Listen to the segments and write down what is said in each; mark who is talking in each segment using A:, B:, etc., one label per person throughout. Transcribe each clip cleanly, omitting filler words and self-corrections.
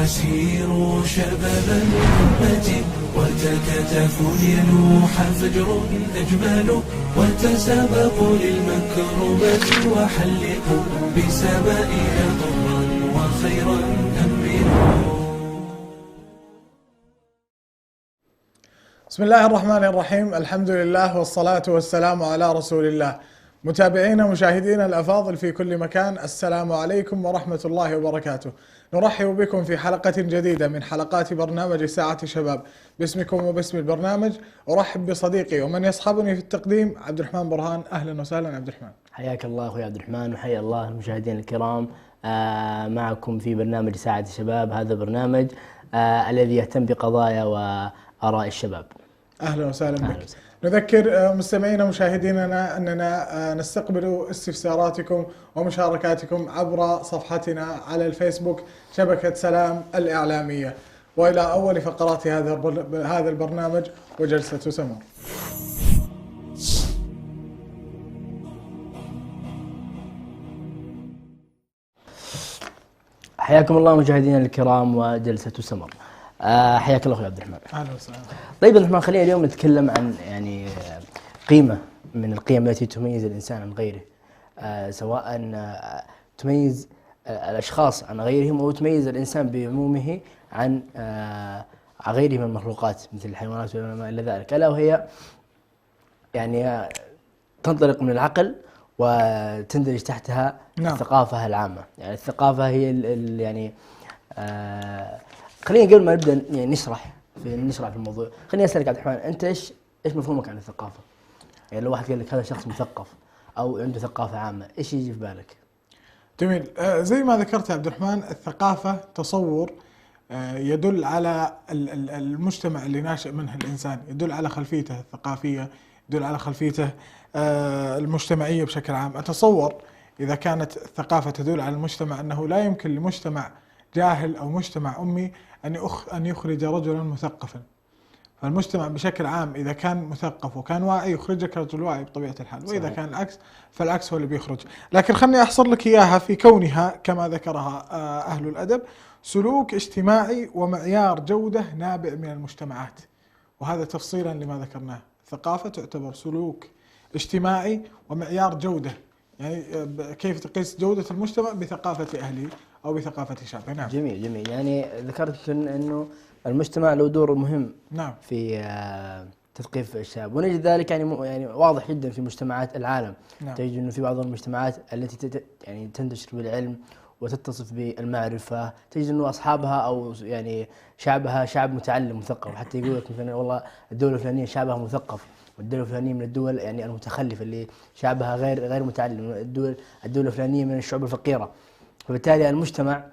A: سيروا شباب الأمة وتكاتفوا ليلوح فجر أجمل وتسابقوا للمكرمات وحلقوا بسمائنا طرا وخيرا أمنوا.
B: بسم الله الرحمن الرحيم، الحمد لله والصلاة والسلام على رسول الله. متابعينا مشاهدينا الأفاضل في كل مكان، السلام عليكم ورحمة الله وبركاته. نرحب بكم في حلقة جديدة من حلقات برنامج ساعة شباب. باسمكم وباسم البرنامج أرحب بصديقي ومن يصحبني في التقديم عبد الرحمن برهان. أهلا وسهلا عبد الرحمن.
C: حياك الله أخوي عبد الرحمن، وحيا الله المشاهدين الكرام. معكم في برنامج ساعة شباب. هذا برنامج الذي يهتم بقضايا وآراء الشباب.
B: أهلا وسهلا بك. نذكر مستمعينا ومشاهديننا أننا نستقبل استفساراتكم ومشاركاتكم عبر صفحتنا على الفيسبوك شبكة سلام الإعلامية. وإلى أول فقرات هذا البرنامج وجلسة سمر.
C: حياكم الله مشاهدينا الكرام وجلسة سمر. حياك الله أخوي عبد الرحمن.
B: أهلا وسهلا.
C: طيب عبد الرحمن، خلينا اليوم نتكلم عن قيمة من القيم التي تميز الإنسان عن غيره، سواء تميز الأشخاص عن غيرهم أو تميز الإنسان بعمومه عن غيره من المخلوقات مثل الحيوانات وما إلى ذلك، ألا وهي تنطلق من العقل وتندرج تحتها الثقافة العامة. يعني الثقافة هي خلينا قبل ما نبدأ نشرح في الموضوع، خليني أسألك عبد الرحمن، أنت إيش مفهومك عن الثقافة؟ يعني لو واحد قال لك هذا شخص مثقف أو عنده ثقافة عامة، إيش يجي في بالك؟
B: جميل. زي ما ذكرت يا عبد الرحمن، الثقافة تصور يدل على المجتمع اللي ناشئ منه الإنسان، يدل على خلفيته الثقافية، يدل على خلفيته المجتمعية بشكل عام. أتصور إذا كانت الثقافة تدل على المجتمع أنه لا يمكن لمجتمع جاهل أو مجتمع أمي أن يخرج رجلا مثقفا. فالمجتمع بشكل عام إذا كان مثقف وكان واعي يخرجك رجل واعي بطبيعة الحال، وإذا كان العكس فالعكس هو اللي بيخرج. لكن خلني أحصر لك إياها في كونها كما ذكرها أهل الأدب سلوك اجتماعي ومعيار جودة نابع من المجتمعات. وهذا تفصيلا لما ذكرناه، الثقافة تعتبر سلوك اجتماعي ومعيار جودة، يعني كيف تقيس جودة المجتمع بثقافة أهله أو بثقافة شعبه. نعم.
C: جميل. يعني ذكرت أنه المجتمع له دور مهم
B: نعم
C: في تثقيف الشباب، ونجد ذلك يعني واضح جدا في مجتمعات العالم.
B: نعم.
C: تجد أنه في بعض المجتمعات التي تنتشر بالعلم وتتصف بالمعرفة، تجد أنه أصحابها أو شعبها شعب متعلم مثقف. حتى يقول لك مثلا والله الدولة الفلانية شعبها مثقف، والدولة الفلانية من الدول المتخلفة اللي شعبها غير متعلم، الدولة الفلانية من الشعوب الفقيرة. فبالتالي المجتمع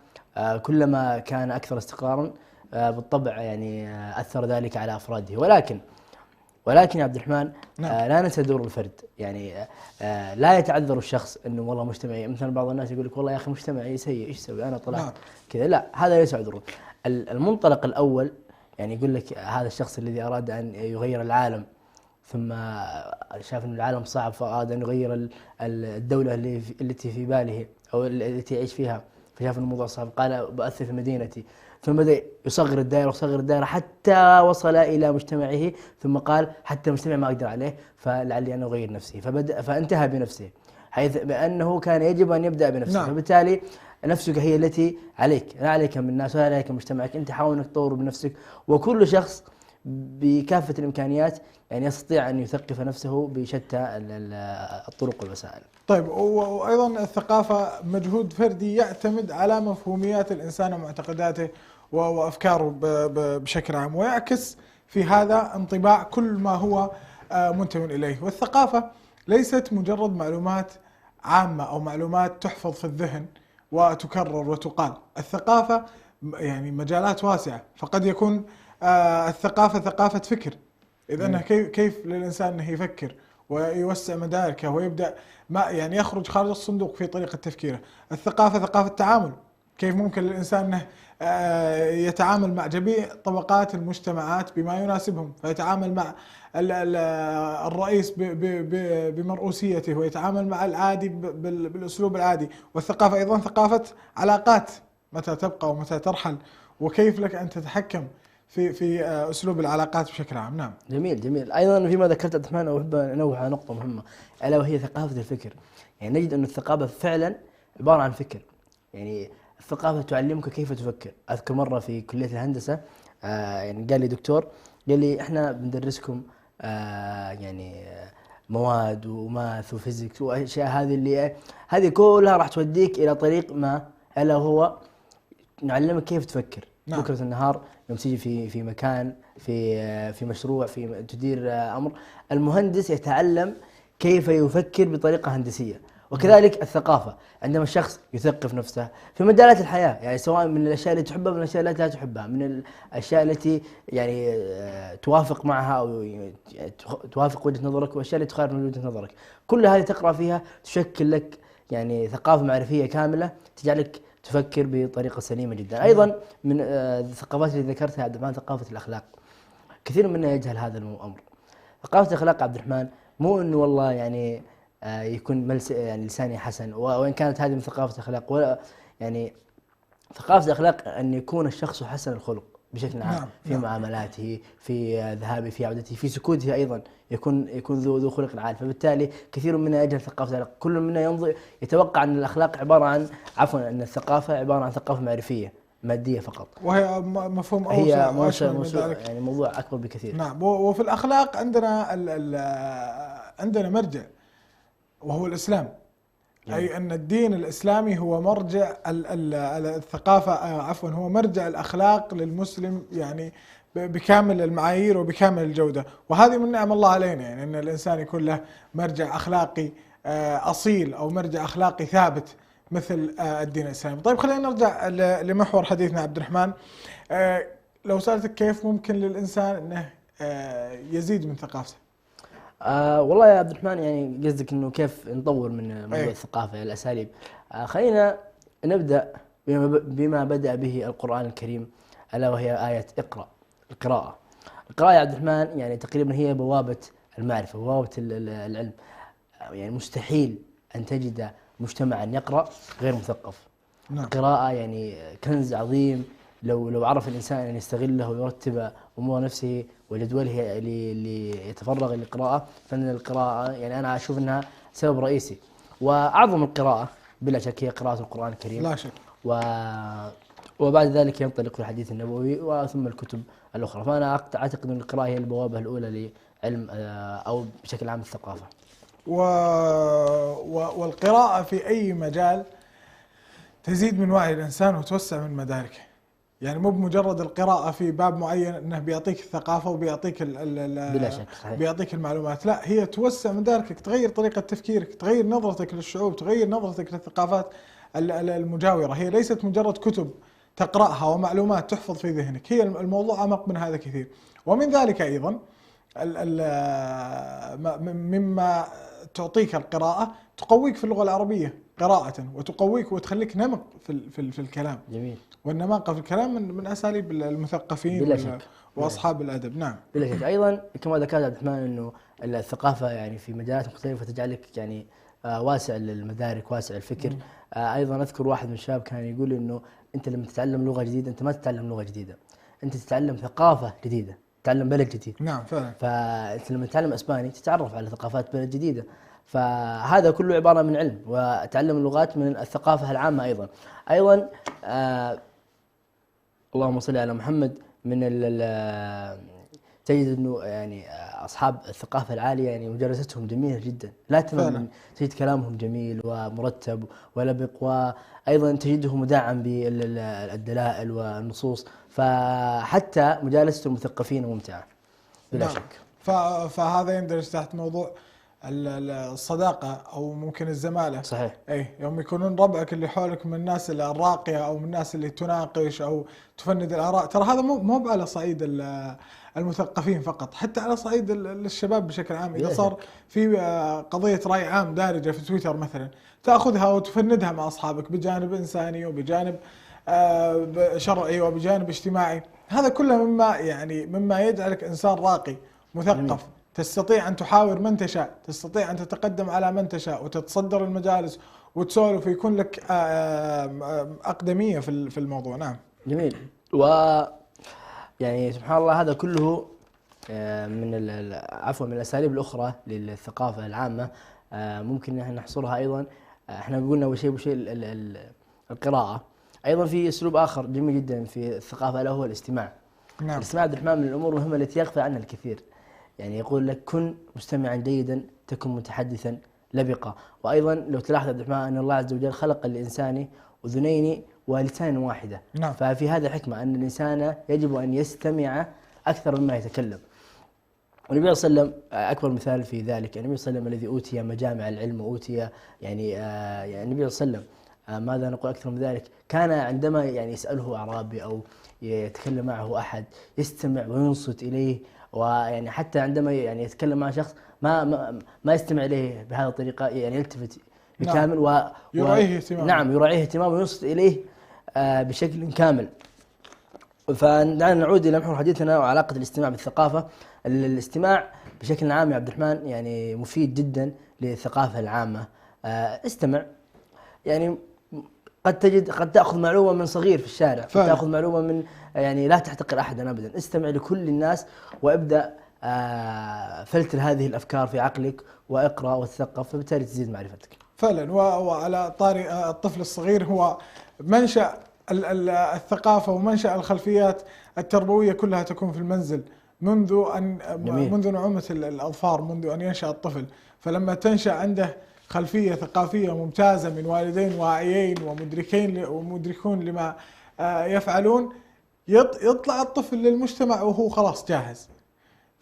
C: كلما كان أكثر استقرارا بالطبع أثر ذلك على أفراده. ولكن يا عبد الرحمن، لا ننسى دور الفرد. لا يتعذر الشخص انه والله مجتمعي، مثلا بعض الناس يقول لك والله يا اخي مجتمعي سيء، ايش اسوي انا طلعت كذا. لا، هذا ليس عذرا. المنطلق الاول يقول لك هذا الشخص الذي اراد ان يغير العالم، ثم شاف ان العالم صعب فاراد ان يغير الدولة التي في باله او التي يعيش فيها، فشاف ان الموضوع صعب قال بأثر في مدينتي، ثم بدأ يصغر الدائرة حتى وصل إلى مجتمعه، ثم قال حتى المجتمع ما أقدر عليه فلعلي أن أغير نفسي، فانتهى بنفسه، حيث بأنه كان يجب أن يبدأ بنفسه.
B: نعم.
C: فبالتالي نفسك هي التي عليك، لا عليك من الناس ولا عليك من مجتمعك. أنت حاول أنك تطور بنفسك، وكل شخص بكافة الإمكانيات يستطيع أن يثقف نفسه بشتى الطرق والوسائل.
B: طيب، وأيضا الثقافة مجهود فردي يعتمد على مفهوميات الإنسان ومعتقداته وأفكاره بشكل عام، ويعكس في هذا انطباع كل ما هو منتمي إليه. والثقافة ليست مجرد معلومات عامة أو معلومات تحفظ في الذهن وتكرر وتقال. الثقافة مجالات واسعة، فقد يكون الثقافة ثقافة فكر، إذ أنه كيف للإنسان أنه يفكر ويوسع مداركه ويبدأ ما يعني يخرج خارج الصندوق في طريقة تفكيره. الثقافة ثقافة تعامل، كيف ممكن للإنسان أنه يتعامل مع جميع طبقات المجتمعات بما يناسبهم، فيتعامل مع الرئيس بمرؤوسيته، ويتعامل مع العادي بالأسلوب العادي. والثقافة أيضا ثقافة علاقات، متى تبقى ومتى ترحل، وكيف لك أن تتحكم في أسلوب العلاقات بشكل عام. نعم.
C: جميل جميل. ايضا فيما ذكرت عبد الرحمن احب انوه على نقطه مهمه الا وهي ثقافه الفكر. يعني نجد ان الثقافه فعلا عباره عن فكر. يعني الثقافه تعلمك كيف تفكر. اذكر مره في كليه الهندسه يعني قال لي دكتور، قال لي احنا بندرسكم مواد وماث وفيزيكس واشياء هذه كلها راح توديك الى طريق ما، الا هو نعلمك كيف تفكر.
B: نعم.
C: بكرة النهار يوم تيجي في مكان في مشروع في تدير أمر، المهندس يتعلم كيف يفكر بطريقة هندسية. وكذلك الثقافة، عندما الشخص يثقف نفسه في مجالات الحياة، يعني سواء من الأشياء اللي تحبها من الأشياء التي لا تحبها، من الأشياء التي يعني توافق معها أو توافق وجهة نظرك، والأشياء التي تخالف من وجهة نظرك، كل هذه تقرأ فيها تشكل لك يعني ثقافة معرفية كاملة تجعلك تفكر بطريقة سليمة جدا. أيضا من الثقافات اللي ذكرتها عبد الرحمن ثقافة الأخلاق. كثير منا يجهل هذا الأمر. ثقافة الأخلاق عبد الرحمن مو إنه والله يعني يكون يعني لساني حسن، وإن كانت هذه من ثقافة الأخلاق، ولا يعني ثقافة الأخلاق أن يكون الشخص حسن الخلق بشكل عام.
B: نعم.
C: في معاملاته، في ذهابه، في عودته، في سكوته أيضا يكون ذو خلق عال. فبالتالي كثير منا يجهل ثقافة الأخلاق. كل منا يتوقع أن الأخلاق عبارة عن أن الثقافة عبارة عن ثقافة معرفية مادية فقط،
B: وهي مفهوم
C: هي
B: أوسع
C: يعني موضوع أكبر بكثير.
B: نعم. وفي الأخلاق عندنا عندنا مرجع وهو الإسلام. أي أن الدين الإسلامي هو مرجع الثقافة، عفوا هو مرجع الأخلاق للمسلم، يعني بكامل المعايير وبكامل الجودة. وهذه من نعم الله علينا، يعني أن الإنسان يكون له مرجع أخلاقي أصيل أو مرجع أخلاقي ثابت مثل الدين الإسلامي. طيب خلينا نرجع لمحور حديثنا عبد الرحمن. لو سألتك كيف ممكن للإنسان أنه يزيد من ثقافته؟
C: والله يا عبد الرحمن، يعني قصدك انه كيف نطور من موضوع الثقافة، الاساليب. خلينا نبدأ بما بدأ به القرآن الكريم، الا وهي آية اقرأ. القراءة يا عبد الرحمن يعني تقريبا هي بوابة المعرفة، بوابة العلم. يعني مستحيل ان تجد مجتمعا يقرأ غير مثقف.
B: نعم.
C: القراءة يعني كنز عظيم، لو عرف الإنسان أن يستغله ويرتب أمور نفسه وجدوله اللي يتفرغ للقراءة، فإن القراءة يعني أنا أشوف أنها سبب رئيسي. وأعظم القراءة بلا شك هي قراءة القرآن الكريم،
B: لا شك.
C: وبعد ذلك ينطلق الحديث النبوي وثم الكتب الأخرى. فأنا أعتقد أن القراءة هي البوابة الأولى لعلم أو بشكل عام الثقافة.
B: والقراءة في أي مجال تزيد من وعي الإنسان وتوسع من مداركه. يعني مو بمجرد القراءة في باب معين أنه بيعطيك الثقافة وبيعطيك
C: بلا شك صحيح.
B: بيعطيك المعلومات، لا، هي توسع مداركك، تغير طريقة تفكيرك، تغير نظرتك للشعوب، تغير نظرتك للثقافات المجاورة. هي ليست مجرد كتب تقرأها ومعلومات تحفظ في ذهنك، هي الموضوع أعمق من هذا كثير. ومن ذلك أيضا مما تعطيك القراءة، تقويك في اللغة العربية قراءة، وتقويك وتخليك نمق في الكلام.
C: جميل.
B: والنماقة في الكلام من أساليب المثقفين
C: بلا شك.
B: وأصحاب الأدب. نعم.
C: بلا شك. أيضا كما ذكرت عبد الرحمن أنه الثقافة يعني في مجالات مختلفة تجعلك يعني واسع المدارك، واسع الفكر. أيضا أذكر واحد من الشباب كان يقول إنه أنت لما تتعلم لغة جديدة أنت ما تتعلم لغة جديدة، أنت تتعلم ثقافة جديدة، تتعلم بلد جديد.
B: نعم فعلا.
C: فأنت لما تتعلم أسباني تتعرف على ثقافات بلد جديدة. فهذا كله عبارة من علم، وتعلم اللغات من الثقافة العامة. أيضا اللهم صل على محمد، من تجد انه يعني اصحاب الثقافه العاليه يعني مجالستهم جميله جدا، لا تمل، تجد كلامهم جميل ومرتب ولبق، وايضا تجده مدعم بالدلائل والنصوص. فحتى مجالسه المثقفين ممتعه بلا شك.
B: فهذا يندرج تحت موضوع الصداقة أو ممكن الزمالة.
C: صحيح.
B: أي يوم يكونون ربعك اللي حولك من الناس الراقية أو من الناس اللي تناقش أو تفند الآراء، ترى هذا مو على صعيد المثقفين فقط، حتى على صعيد الشباب بشكل عام. إذا صار في قضية رأي عام دارجة في تويتر مثلا، تأخذها وتفندها مع أصحابك بجانب إنساني وبجانب شرعي وبجانب اجتماعي. هذا كله مما يجعلك إنسان راقي مثقف، تستطيع أن تحاور من تشاء، تستطيع أن تتقدم على من تشاء وتتصدر المجالس وتسولف ويكون لك أقدمية في الموضوع. نعم
C: جميل. يعني سبحان الله هذا كله من من الأساليب الأخرى للثقافة العامة. ممكن نحن نحصرها أيضا، احنا قلنا أول شيء القراءة. أيضا في أسلوب آخر جميل جدا في الثقافة ألا هو الاستماع.
B: نعم.
C: الاستماع عبد الرحمن من الأمور المهمة التي يغفل عنها الكثير. يعني يقول لك كن مستمعا جيدا تكن متحدثا لبقا. وأيضا لو تلاحظ عبد الرحمن أن الله عز وجل خلق الإنسان أذنين ولسان واحدة.
B: نعم.
C: ففي هذا حكمة أن الإنسان يجب أن يستمع أكثر مما يتكلم. والنبي صلى الله عليه وسلم أكبر مثال في ذلك، النبي صلى الله عليه وسلم الذي أوتي مجامع العلم وأوتي يعني النبي صلى الله عليه وسلم ماذا نقول أكثر من ذلك، كان عندما يعني يسأله أعرابي أو يتكلم معه أحد يستمع وينصت إليه. ويعني حتى عندما يعني يتكلم مع شخص ما يستمع إليه بهذه الطريقة، يعني يلتفت بكامل.
B: نعم. يراعيه اهتمام.
C: نعم يراعيه اهتمام وينصت إليه بشكل كامل. فدعنا نعود إلى محور حديثنا وعلاقة الاستماع بالثقافة. الاستماع بشكل عام يا عبد الرحمن يعني مفيد جدا للثقافة العامة. استمع، يعني قد تأخذ معلومة من صغير في الشارع، قد تأخذ معلومة من يعني لا تحتقر أحدا أبدا. استمع لكل الناس وابدأ فلتر هذه الأفكار في عقلك واقرأ وتثقف، فبالتالي تزيد معرفتك.
B: فعلا. وعلى طاري الطفل الصغير، هو منشأ الثقافة ومنشأ الخلفيات التربوية كلها تكون في المنزل منذ نعومة الأظفار، منذ أن ينشأ الطفل. فلما تنشأ عنده خلفية ثقافية ممتازة من والدين واعيين ومدركون لما يفعلون، يطلع الطفل للمجتمع وهو خلاص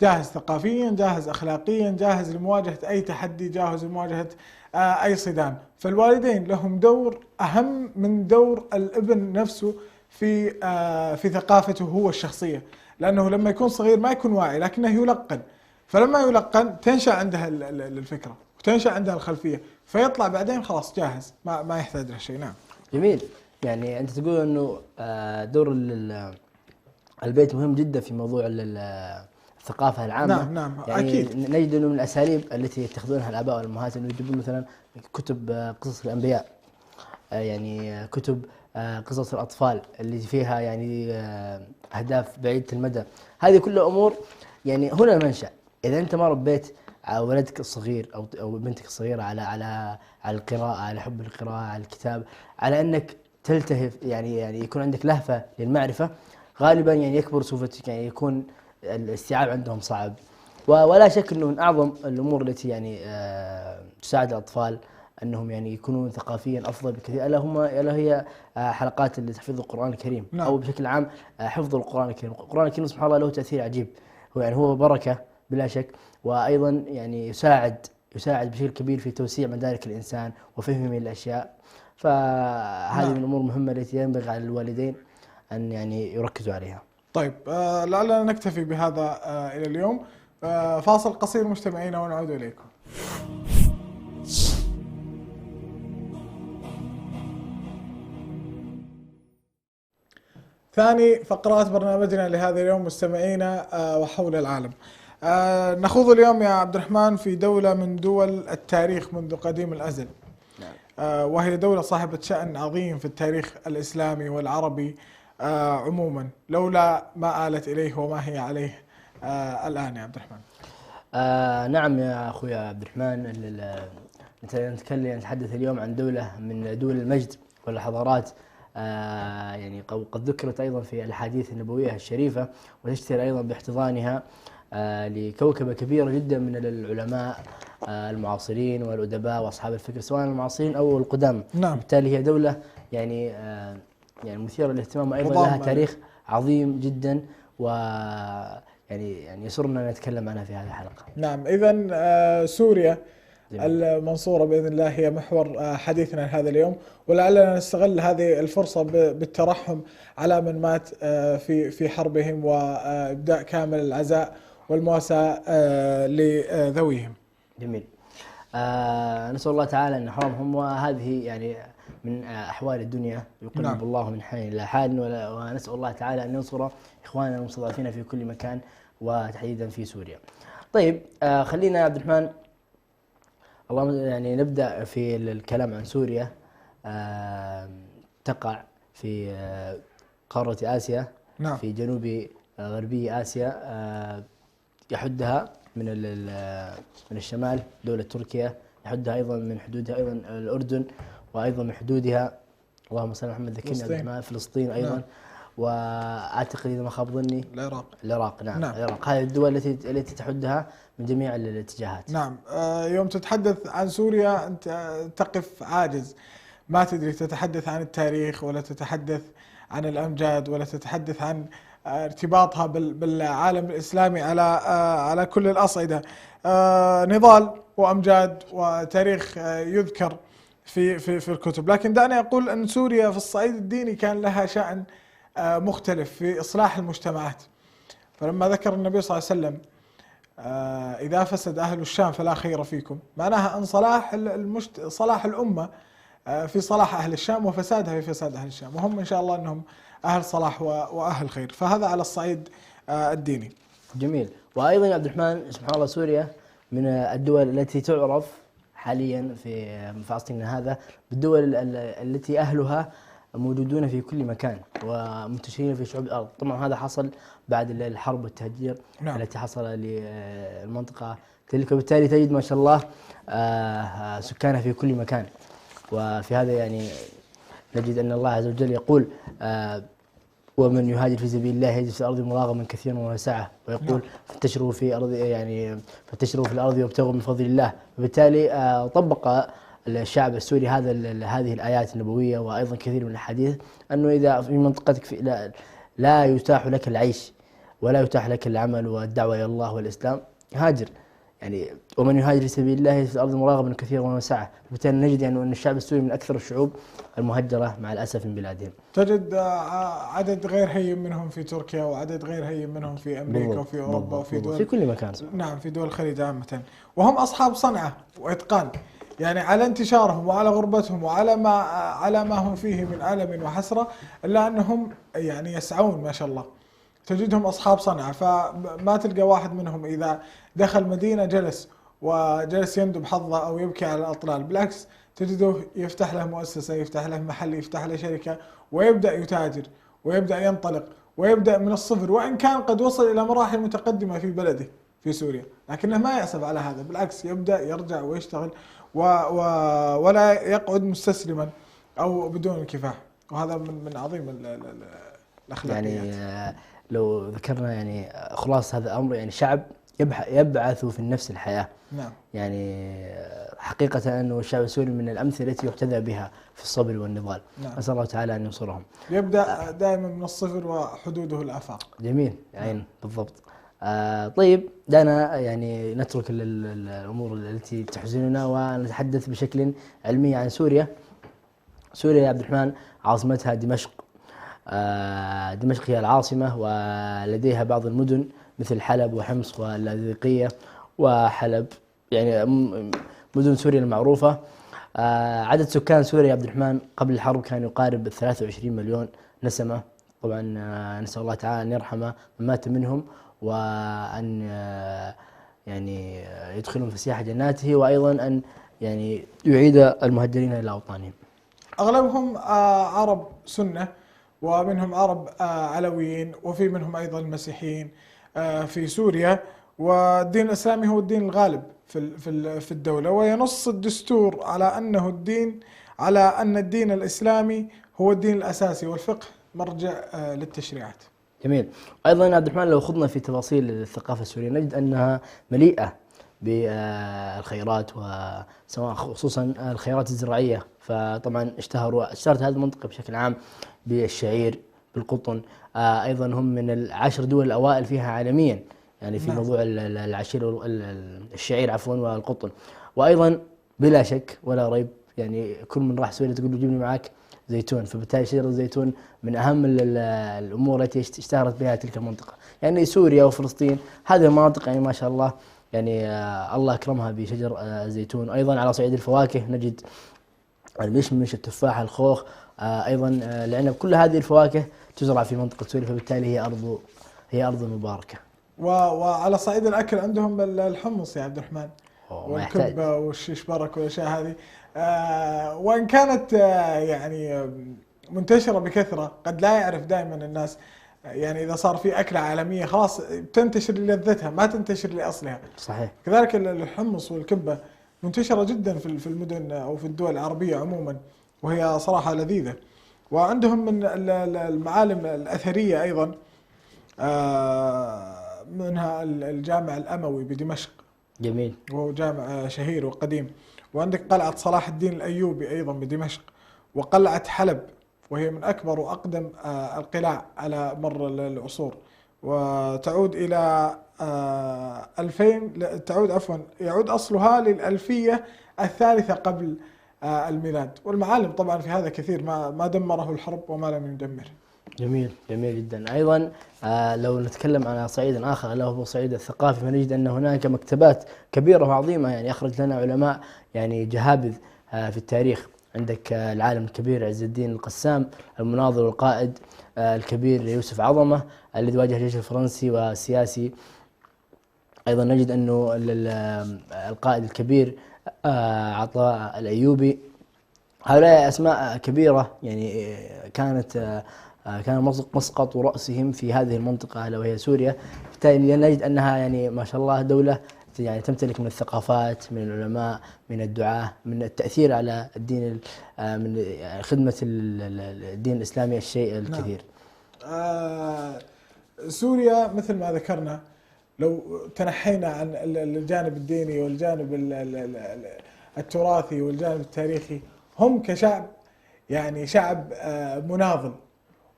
B: جاهز ثقافيا، جاهز أخلاقيا، جاهز لمواجهة أي تحدي، جاهز لمواجهة أي صدام. فالوالدين لهم دور أهم من دور الابن نفسه في ثقافته هو الشخصية، لأنه لما يكون صغير ما يكون واعي لكنه يلقن، فلما يلقن تنشأ عندها الفكرة وتنشأ عندها الخلفية، فيطلع بعدين خلاص جاهز ما يحتاج له شيء. نعم
C: جميل. يعني أنت تقول أنه دور البيت مهم جدا في موضوع الثقافة العامة.
B: نعم
C: يعني
B: أكيد.
C: نجد أنه من الأساليب التي يتخذونها الآباء والأمهات أنه يجيبون مثلا كتب قصص الأنبياء، يعني كتب قصص الأطفال اللي فيها يعني أهداف بعيدة المدى. هذه كلها أمور يعني هنا المنشأ. إذا أنت ما ربيت ولدك الصغير أو بنتك الصغيرة على القراءة، على حب القراءة، على الكتاب، على أنك تلتهف يعني يكون عندك لهفة للمعرفة، غالبا يعني يكبر سوف يعني يكون الاستيعاب عندهم صعب. ولا شك أنه من أعظم الأمور التي يعني تساعد الأطفال أنهم يعني يكونون ثقافيا أفضل بكثير ألا هي حلقات تحفيظ القرآن الكريم.
B: نعم.
C: أو بشكل عام حفظ القرآن الكريم. القرآن الكريم سبحان الله له تأثير عجيب، هو بركة بلا شك، وأيضا يعني يساعد بشكل كبير في توسيع مدارك الإنسان وفهمه للأشياء. فهذه من الأمور المهمة التي ينبغي على الوالدين أن يعني يركزوا عليها.
B: طيب لعلنا نكتفي بهذا إلى اليوم. فاصل قصير مستمعينا ونعود إليكم. ثاني فقرات برنامجنا لهذا اليوم مستمعينا وحول العالم. نخوض اليوم يا عبد الرحمن في دولة من دول التاريخ منذ قديم الأزل. وهي دولة صاحبة شأن عظيم في التاريخ الإسلامي والعربي عموما، لولا ما آلت إليه وما هي عليه الآن يا عبد الرحمن.
C: نعم يا أخوي عبد الرحمن، نتحدث اليوم عن دولة من دول المجد والحضارات، يعني قد ذكرت أيضا في الأحاديث النبوية الشريفة، وتشتهر أيضا باحتضانها لكوكبة كبيرة جدا من العلماء المعاصرين والأدباء وأصحاب الفكر سواء المعاصرين أو القدام.
B: نعم.
C: بالتالي هي دولة يعني مثيرة للاهتمام، أيضا لها تاريخ عظيم جدا، يعني يسرنا أن نتكلم عنها في هذه الحلقة.
B: نعم. إذن سوريا المنصورة بإذن الله هي محور حديثنا هذا اليوم، ولعلنا نستغل هذه الفرصة بالترحم على من مات في حربهم، وإبداء كامل العزاء والمواساة لذويهم.
C: جميل. نسأل الله تعالى أن يحرمهم، وهذه يعني من أحوال الدنيا يقلب
B: نعم.
C: الله من حال إلى حال، ونسأل الله تعالى أن ينصر إخواننا المستضعفين في كل مكان وتحديدا في سوريا. طيب خلينا يا عبد الرحمن اللهم يعني نبدأ في الكلام عن سوريا. تقع في قارة آسيا،
B: نعم.
C: في جنوب غربي آسيا، يحدها من الشمال دولة تركيا، يحدها أيضا من حدودها أيضا الأردن، وأيضا من حدودها اللهم صل على محمد ذكرني عبد الرحمن فلسطين أيضا. نعم. وأعتقد إذا ما خاب ظني العراق. نعم. العراق. هذه الدول التي تحدها من جميع الاتجاهات.
B: نعم. يوم تتحدث عن سوريا أنت تقف عاجز، ما تدري تتحدث عن التاريخ، ولا تتحدث عن الأمجاد، ولا تتحدث عن ارتباطها بالعالم الإسلامي على كل الأصعدة. نضال وأمجاد وتاريخ يذكر في الكتب، لكن دعني أقول أن سوريا في الصعيد الديني كان لها شأن مختلف في إصلاح المجتمعات. فلما ذكر النبي صلى الله عليه وسلم إذا فسد أهل الشام فلا خير فيكم، معناها أن صلاح الأمة في صلاح أهل الشام، وفسادها في فساد أهل الشام، وهم إن شاء الله أنهم أهل صلاح وأهل خير. فهذا على الصعيد الديني.
C: جميل. وأيضا يا عبد الرحمن سبحان الله سوريا من الدول التي تعرف حاليا في عصرنا هذا بالدول التي أهلها موجودون في كل مكان ومنتشرين في شعوب الأرض. طبعا هذا حصل بعد الحرب والتهجير. نعم. التي حصل للمنطقة تلك، وبالتالي تجد ما شاء الله سكانها في كل مكان. وفي هذا يعني نجد أن الله عز وجل يقول ومن يهاجر في سبيل الله يجد في الأرض مراغما كثيرا وسعة، ويقول فانتشروا في الأرض وابتغوا من فضل الله. وبالتالي طبق الشعب السوري هذه الآيات النبوية، وأيضا كثير من الحديث أنه إذا في منطقتك لا يتاح لك العيش ولا يتاح لك العمل والدعوة إلى الله والإسلام، هاجر. يعني ومن يهاجر في سبيل الله في الأرض مراغما كثيرا وسعة. وبالتالي نجد يعني أن الشعب السوري من أكثر الشعوب المهجرة مع الأسف من بلادهم.
B: تجد عدد غير هين منهم في تركيا، وعدد غير هين منهم في أمريكا وفي أوروبا وفي دول
C: في كل مكان.
B: نعم، في دول الخليج عامة، وهم أصحاب صنعة وإتقان. يعني على انتشارهم وعلى غربتهم وعلى ما هم فيه من ألم وحسرة، إلا أنهم يعني يسعون ما شاء الله. تجدهم أصحاب صنعة، فما تلقى واحد منهم إذا دخل مدينة جلس يندب حظه أو يبكي على الأطلال. بالعكس تجده يفتح له مؤسسة، يفتح له محل، يفتح له شركة، ويبدأ يتاجر ويبدأ ينطلق ويبدأ من الصفر، وإن كان قد وصل إلى مراحل متقدمة في بلده في سوريا، لكنه ما يأسف على هذا. بالعكس يبدأ يرجع ويشتغل ولا يقعد مستسلما أو بدون كفاح. وهذا من عظيم الأخلاقيات.
C: يعني لو ذكرنا يعني خلاص هذا الأمر، يعني شعب يبعث في النفس الحياة.
B: نعم.
C: يعني حقيقة أنه الشعب السوري من الأمثلة التي يحتذى بها في الصبر والنضال. نعم. أسأل الله تعالى أن ينصرهم.
B: يبدأ دائما من الصفر وحدوده الآفاق.
C: جميل. يعني بالضبط. طيب دعنا يعني نترك الأمور التي تحزننا ونتحدث بشكل علمي عن سوريا. سوريا يا عبد الرحمن عاصمتها دمشق. دمشق هي العاصمة، ولديها بعض المدن مثل حلب وحمص واللاذقية وحلب، يعني مدن سوريا المعروفة. عدد سكان سوريا يا عبد الرحمن قبل الحرب كان يقارب 23 مليون نسمة. طبعا نسأل الله تعالى أن يرحم من مات منهم، وأن يعني يدخلهم في سياح جناته، وأيضا أن يعني يعيد المهجرين إلى أوطانهم.
B: أغلبهم عرب سنة، ومنهم عرب علويين، وفي منهم أيضا المسيحيين في سوريا. والدين الإسلامي هو الدين الغالب في الدولة، وينص الدستور على أن الدين الإسلامي هو الدين الأساسي، والفقه مرجع للتشريعات.
C: جميل. أيضا عبد الرحمن لو خضنا في تفاصيل الثقافة السورية نجد أنها مليئة بالخيرات، وسواء خصوصا الخيرات الزراعية. فطبعا اشتهرت هذه المنطقة بشكل عام بالشعير بالقطن. أيضا هم من 10 دول الأوائل فيها عالميا، يعني في موضوع الشعير والقطن. وايضا بلا شك ولا ريب يعني كل من راح سوريا تقول له جيب لي معك زيتون، فبالتالي شجرة الزيتون من أهم الأمور التي اشتهرت بها تلك المنطقة. يعني سوريا وفلسطين هذه المناطق يعني ما شاء الله يعني الله أكرمها بشجر الزيتون. أيضا على صعيد الفواكه نجد المشمش، التفاح، الخوخ، أيضا العنب، كل هذه الفواكه تزرع في منطقة سوريا، فبالتالي هي أرض مباركة.
B: وعلى صعيد الأكل عندهم الحمص يا عبد الرحمن،
C: ما يحتاج.
B: والكبة والشيش برك والأشياء هذه، وإن كانت يعني منتشرة بكثرة قد لا يعرف دائما الناس. يعني إذا صار في أكلة عالمية خلاص تنتشر للذتها ما تنتشر لأصلها.
C: صحيح.
B: كذلك الحمص والكبة منتشرة جدا في المدن أو في الدول العربية عموما، وهي صراحة لذيذة. وعندهم من المعالم الأثرية أيضا منها الجامع الأموي بدمشق،
C: جميل،
B: وهو جامع شهير وقديم. وعندك قلعة صلاح الدين الأيوبي أيضا بدمشق، وقلعة حلب وهي من أكبر وأقدم القلاع على مر العصور، وتعود إلى 2000 يعود أصلها للألفية الثالثة قبل الميلاد. والمعالم طبعا في هذا كثير ما دمره الحرب وما لم يدمر.
C: جميل جميل جدا. أيضا لو نتكلم على صعيد آخر ألا وهو صعيد الثقافي، فنجد أن هناك مكتبات كبيرة وعظيمة يعني أخرج لنا علماء يعني جهابذ في التاريخ. عندك العالم الكبير عز الدين القسام، المناضل والقائد الكبير يوسف عظمة الذي واجه الجيش الفرنسي والسياسي. أيضا نجد أنه القائد الكبير عطاء الأيوبي. هؤلاء أسماء كبيرة يعني كان مسقط رأسهم في هذه المنطقة ألا وهي سوريا. بالتالي نجد أنها يعني ما شاء الله دولة يعني تمتلك من الثقافات، من العلماء، من الدعاة، من التأثير على الدين، من خدمة الدين الإسلامي الشيء الكثير.
B: سوريا مثل ما ذكرنا لو تنحينا عن الجانب الديني والجانب التراثي والجانب التاريخي، هم كشعب يعني شعب مناضل.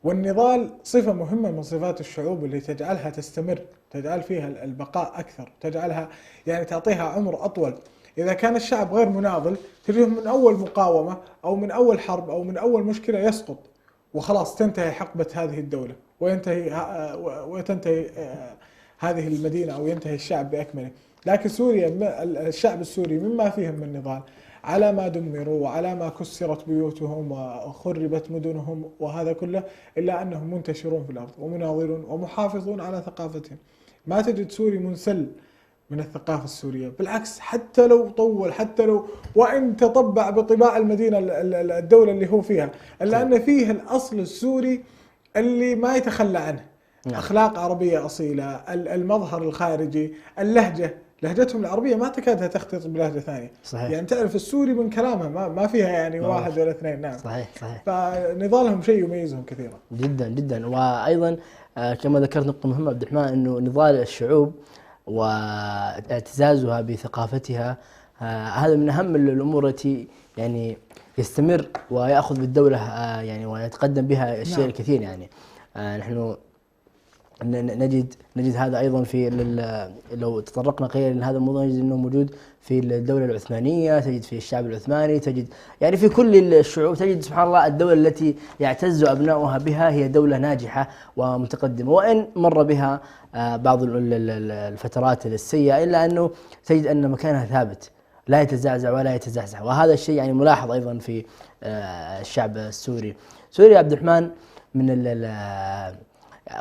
B: والنضال صفة مهمة من صفات الشعوب اللي تجعلها تستمر، تجعل فيها البقاء أكثر، تجعلها يعني تعطيها عمر أطول. إذا كان الشعب غير مناضل تجده من أول مقاومة أو من أول حرب أو من أول مشكلة يسقط وخلاص تنتهي حقبة هذه الدولة وتنتهي هذه المدينة أو ينتهي الشعب بأكمله. لكن سوريا الشعب السوري مما فيهم من نضال على ما دمروا وعلى ما كسرت بيوتهم وخربت مدنهم وهذا كله، إلا أنهم منتشرون في الأرض ومناضلون ومحافظون على ثقافتهم. ما تجد سوري منسل من الثقافة السورية، بالعكس حتى لو طول، حتى لو وإن تطبع بطباع المدينة الدولة اللي هو فيها، إلا أن فيه الأصل السوري اللي ما يتخلى عنه. أخلاق عربية أصيلة، المظهر الخارجي، اللهجة، لهجتهم العربية ما تكادها تختلط بلهجة ثانية.
C: صحيح.
B: يعني تعرف السوري من كلامه ما فيها يعني واحد ولا اثنين. نعم
C: صحيح صحيح.
B: فنضالهم شيء يميزهم كثيرا
C: جدا جدا. وأيضا كما ذكرت نقطة مهمة عبد الرحمن، أنه نضال الشعوب واعتزازها بثقافتها هذا من أهم الأمور التي يعني يستمر ويأخذ بالدولة يعني ويتقدم بها الشيء الكثير. يعني نحن نجد هذا أيضا في لو تطرقنا قليلا لهذا الموضوع نجد أنه موجود في الدولة العثمانية، تجد في الشعب العثماني، تجد يعني في كل الشعوب، تجد سبحان الله الدولة التي يعتز أبناؤها بها هي دولة ناجحة ومتقدمة، وإن مر بها بعض الفترات السيئة إلا أنه تجد أن مكانها ثابت لا يتزعزع ولا يتزحزح. وهذا الشيء يعني ملاحظ أيضا في الشعب السوري. سوريا عبد الرحمن من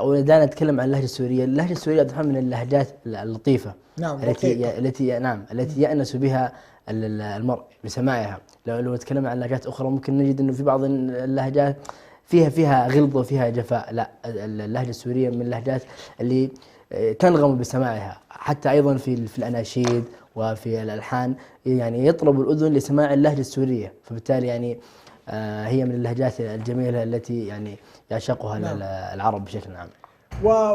C: ودانا نتكلم عن اللهجة السورية. اللهجة السورية عبد الرحمن من اللهجات اللطيفة.
B: نعم
C: التي يأنس بها المرء بسماعها. لو تكلمنا عن لهجات أخرى ممكن نجد أنه في بعض اللهجات فيها غلظة وفيها جفاء. لا، اللهجة السورية من اللهجات اللي تنغم بسماعها، حتى أيضا في الأناشيد وفي الألحان يعني يطرب الأذن لسماع اللهجة السورية. فبالتالي يعني هي من اللهجات الجميلة التي يعني يعشقها العرب بشكل عام.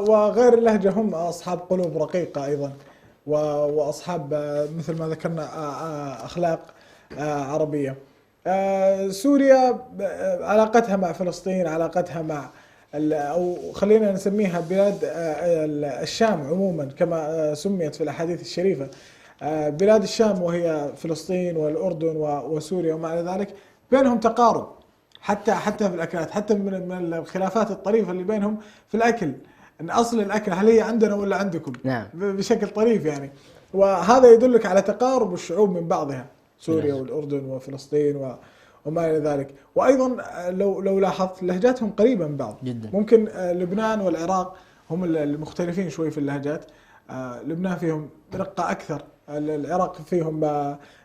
B: وغير اللهجة هم أصحاب قلوب رقيقة أيضا، وأصحاب مثل ما ذكرنا أخلاق عربية. سوريا علاقتها مع فلسطين، علاقتها مع أو خلينا نسميها بلاد الشام عموما كما سميت في الأحاديث الشريفة، بلاد الشام وهي فلسطين والأردن وسوريا وما إلى ذلك بينهم تقارب، حتى في الأكلات، حتى من الخلافات الطريفة اللي بينهم في الأكل، أن أصل الأكل هل هي عندنا ولا عندكم؟
C: نعم.
B: بشكل طريف يعني. وهذا يدلك على تقارب الشعوب من بعضها، سوريا والأردن وفلسطين وما إلى ذلك. وأيضا لو لاحظت لهجاتهم قريبة من بعض
C: جدا.
B: ممكن لبنان والعراق هم المختلفين شوي في اللهجات. لبنان فيهم رقة أكثر، العراق فيهم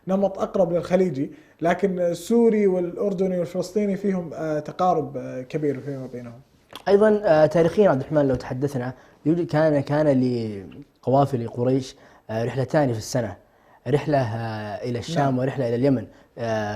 B: نمط أقرب للخليجي، لكن السوري والأردني والفلسطيني فيهم تقارب كبير فيما بينهم.
C: أيضا تاريخيا عبد الرحمن لو تحدثنا، يوجد كان لقوافل قريش رحلتان في السنة، رحلة إلى الشام
B: نعم.
C: ورحلة إلى اليمن،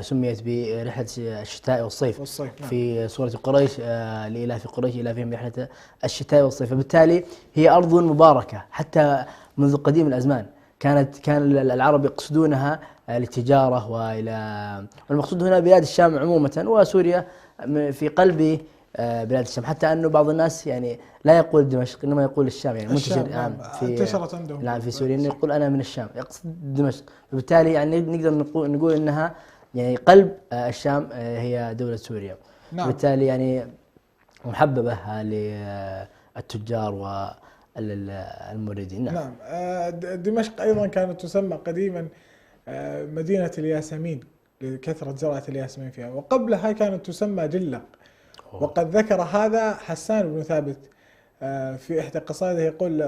C: سميت برحلة الشتاء والصيف.
B: نعم.
C: في سورة قريش لإلاف قريش إلافهم رحلة الشتاء والصيف. فبالتالي هي أرض مباركة حتى منذ قديم الأزمان، كان العرب يقصدونها للتجارة والمقصود هنا بلاد الشام عمومة وسوريا في قلب بلاد الشام، حتى أنه بعض الناس يعني لا يقول دمشق إنما يقول الشام، يعني منتشر
B: نعم. انتشرت عندهم.
C: نعم في سوريا إنه يقول أنا من الشام يقصد دمشق. فبالتالي يعني نقدر نقول إنها يعني قلب الشام هي دولة سوريا.
B: نعم.
C: بالتالي يعني محببة للتجار والموردين.
B: نعم. دمشق أيضا كانت تسمى قديما مدينة الياسمين لكثرة زراعة الياسمين فيها، وقبلها كانت تسمى جلق. وقد ذكر هذا حسان بن ثابت في إحدى قصائده، يقول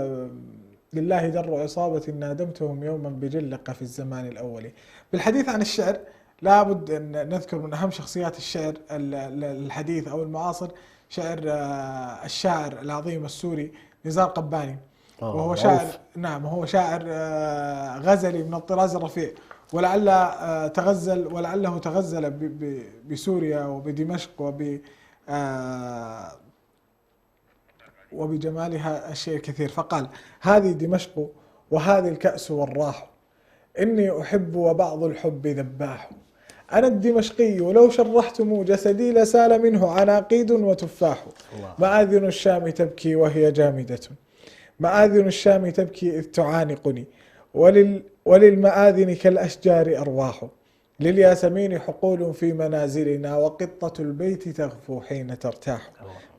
B: لله در عصابة نادمتهم يوما بجلق في الزمان الأول. بالحديث عن الشعر لابد أن نذكر من أهم شخصيات الشعر الحديث أو المعاصر شعر الشاعر العظيم السوري نزار قباني، وهو شاعر نعم وهو شاعر غزلي من الطراز الرفيع، ولعله تغزل بسوريا وبدمشق وبجمالها الشيء الكثير، فقال: هذه دمشق وهذه الكأس والراح، إني أحب وبعض الحب ذباح، أنا الدمشقي لو شرحتم جسدي لسال منه عناقيد وتفاح، مآذن الشام تبكي وهي جامدة، مآذن الشام تبكي إذ تعانقني، وللمآذن كالأشجار أرواح، للياسمين حقول في منازلنا، وقطة البيت تغفو حين ترتاح،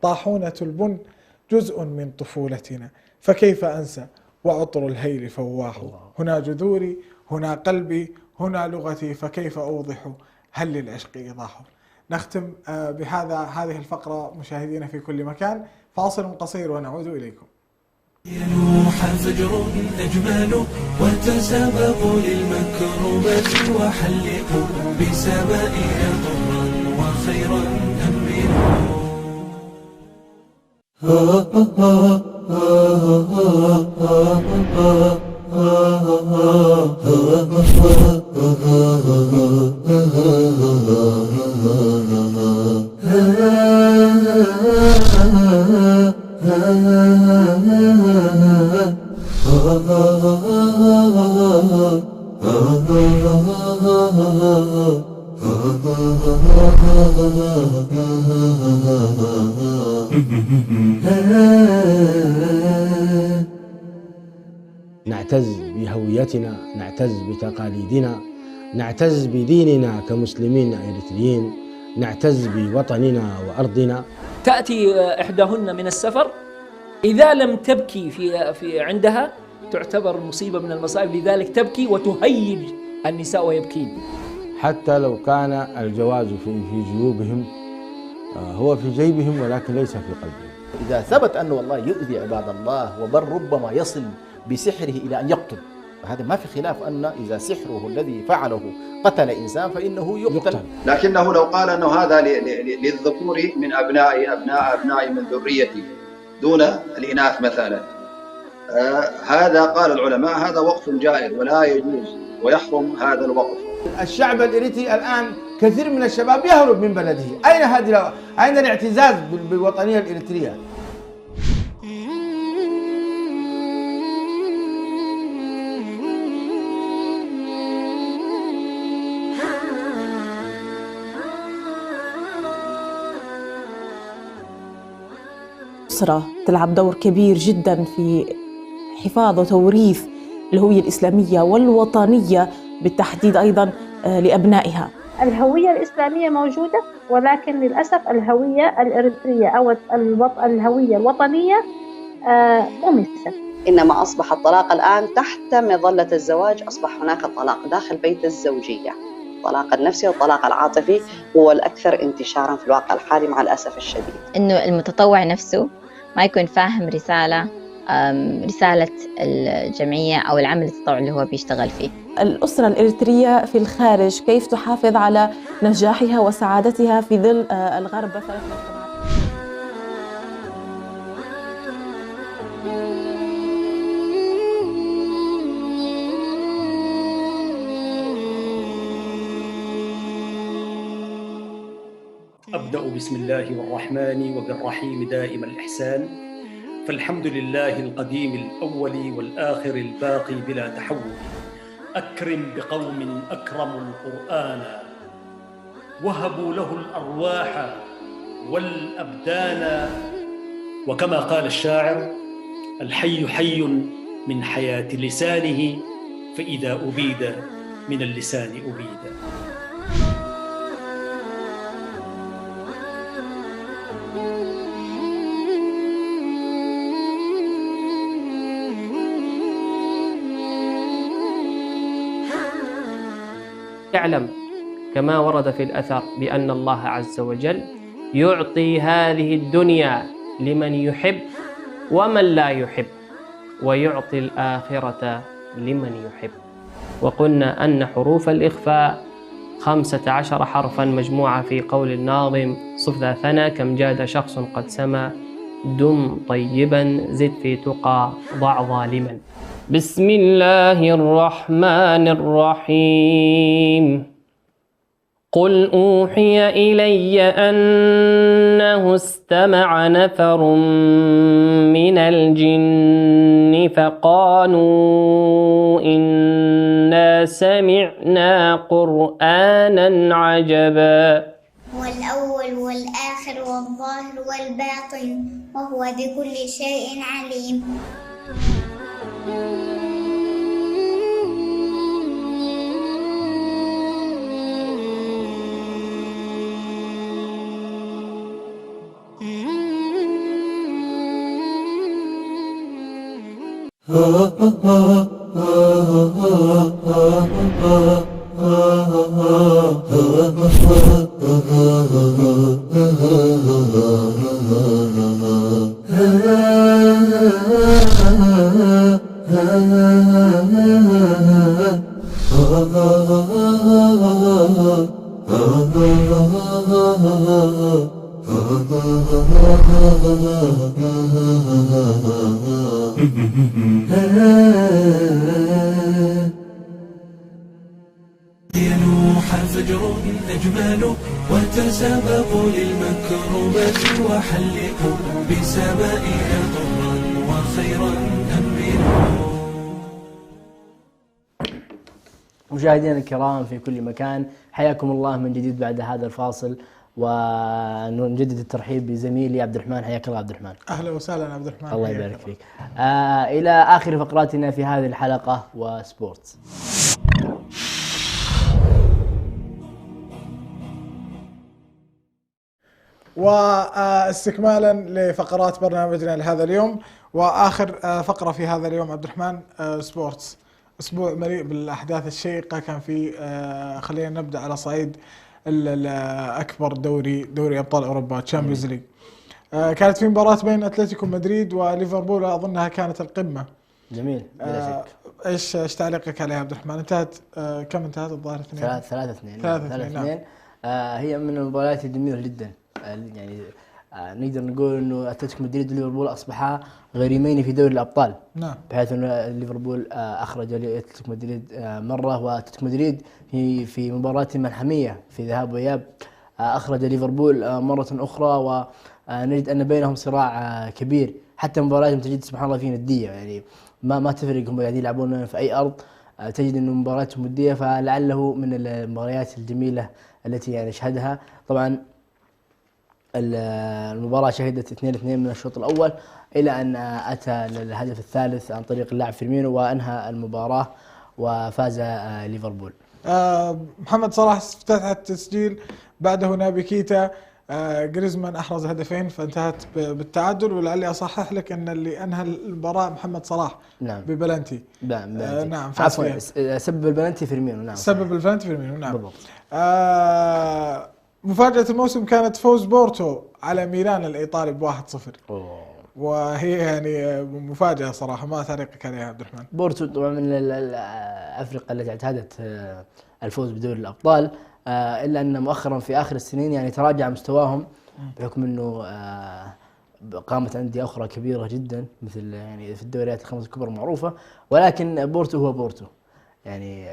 B: طاحونة البن جزء من طفولتنا، فكيف أنسى وعطر الهيل فواح، هنا جذوري هنا قلبي هنا لغتي، فكيف أوضح هل للعشق إيضاح. نختم هذه الفقرة مشاهدينا في كل مكان، فاصل قصير ونعود إليكم.
A: يلوح فجر أجمل وتسابقوا للمكرمة، وحلقوا بسمائنا طرا وخيرا أمنوا.
D: نعتز بهويتنا، نعتز بتقاليدنا، نعتز بديننا كمسلمين إريتريين، نعتز بوطننا وأرضنا.
E: تأتي إحداهن من السفر، إذا لم تبكي في عندها تعتبر مصيبة من المصائب، لذلك تبكي وتهيج النساء ويبكين.
D: حتى لو كان الجواز في جيوبهم، هو في جيبهم ولكن ليس في قلبهم.
F: إذا ثبت أنه والله يؤذي عباد الله، وبل ربما يصل بسحره إلى أن يقتل، فهذا ما في خلاف أن إذا سحره الذي فعله قتل إنسان فإنه يقتل.
G: لكنه لو قال أنه هذا للذكور من أبناء من ذريتي دون الإناث مثلا، هذا قال العلماء هذا وقف جائر ولا يجوز ويحرم هذا الوقف.
H: الشعب الإريتري الآن كثير من الشباب يهرب من بلده، أين الاعتزاز بالوطنية الإريترية؟
I: الأسرة تلعب دور كبير جدا في حفاظ وتوريث الهوية الإسلامية والوطنية بالتحديد أيضا لأبنائها.
J: الهوية الإسلامية موجودة، ولكن للأسف الهوية الإريترية أو الهوية الوطنية أمست.
K: إنما أصبح الطلاق الآن تحت مظلة الزواج، أصبح هناك طلاق داخل بيت الزوجية. الطلاق النفسي والطلاق العاطفي هو الأكثر انتشارا في الواقع الحالي مع الأسف الشديد.
L: إنه المتطوع نفسه ما يكون فاهم رسالة الجمعية أو العمل التطوعي اللي هو بيشتغل فيه.
I: الأسرة الإريترية في الخارج كيف تحافظ على نجاحها وسعادتها في ظل الغربة ثلاث مجتمعات.
M: أبدأ بسم الله الرحمن وبالرحيم دائم الإحسان، فالحمد لله القديم الأول والآخر الباقي بلا تحول. أكرم بقوم أكرموا القرآن وهبوا له الأرواح والأبدان، وكما قال الشاعر: الحي حي من حياة لسانه، فإذا أبيد من اللسان أبيد.
N: اعلم كما ورد في الأثر بأن الله عز وجل يعطي هذه الدنيا لمن يحب ومن لا يحب، ويعطي الآخرة لمن يحب. وقلنا أن حروف الإخفاء 15 حرفا مجموعة في قول الناظم: صف ذا ثنا كم جاد شخص قد سما، دم طيبا زد في تقى ضع ظالما. بسم الله الرحمن الرحيم. قل أوحي إلي أنه استمع نفر من الجن فقالوا إنا سمعنا قرآنا عجبا.
O: هو الأول والآخر والظاهر والباطن وهو بكل شيء عليم.
A: ينوح فجر أجمل وتسابق للمكرمة وحلقوا بسمائنا طرا وخيرا أمنوا.
C: مشاهدينا الكرام في كل مكان، حياكم الله من جديد بعد هذا الفاصل، ونجدد الترحيب بزميلي عبد الرحمن. حياك الله عبد الرحمن.
B: اهلا وسهلا عبد الرحمن.
C: الله يبارك فيك. الى اخر فقراتنا في هذه الحلقه وسبورت.
B: واستكمالا لفقرات برنامجنا لهذا اليوم، واخر فقره في هذا اليوم عبد الرحمن سبورتس. اسبوع مليء بالاحداث الشيقه كان في خلينا نبدا على صعيد اكبر دوري ابطال اوروبا تشامبيونز ليج. كانت في مباراه بين اتلتيكو مدريد وليفربول، اظنها كانت القمه.
C: جميل بلا شك.
B: ايش تعليقك عليها عبد الرحمن؟ انتهت كم انتهت الظاهر
C: 3-2. هي من المباريات الجميله جدا. يعني نقدر نقول انه اتلتيكو مدريد وليفربول اصبحا غريمين في دوري الابطال.
B: نعم.
C: بحيث انه ليفربول اخرج اتلتيكو مدريد مره، واتلتيكو مدريد في مباراه ملحميه في ذهاب واياب اخرج ليفربول مره اخرى، ونجد ان بينهم صراع كبير. حتى مباراتهم تجد سبحان الله في نديه، يعني ما تفرق، هم قاعدين يلعبون في اي ارض تجد انه مباراتهم وديه، فلعله من المباريات الجميله التي يعني نشهدها. طبعا المباراة شهدت 2-2 من الشوط الأول إلى أن أتى للهدف الثالث عن طريق اللاعب فيرمينو وأنهى المباراة وفاز ليفربول.
B: محمد صلاح افتتح التسجيل، بعده نابي كيتا، جريزمان أحرز هدفين فانتهت بالتعادل. ولعلي أصحح لك أن اللي أنهى المباراة محمد صلاح
C: نعم
B: ببلنتي.
C: نعم عفوا سبب البلنتي فيرمينو. نعم
B: سبب البلنتي فيرمينو. نعم بالضبط. مفاجأة الموسم كانت فوز بورتو على ميلان الإيطالي ب1-0. وهي يعني مفاجأة صراحة ما تعليقك عليها عبد الرحمن؟
C: بورتو طبعا من الأفرقة التي اعتادت الفوز بدوري الأبطال، إلا أن مؤخرا في آخر السنين يعني تراجع مستواهم بحكم أنه قامت أندية أخرى كبيرة جدا مثل يعني في الدوريات الخمس الكبرى معروفة، ولكن بورتو هو بورتو، يعني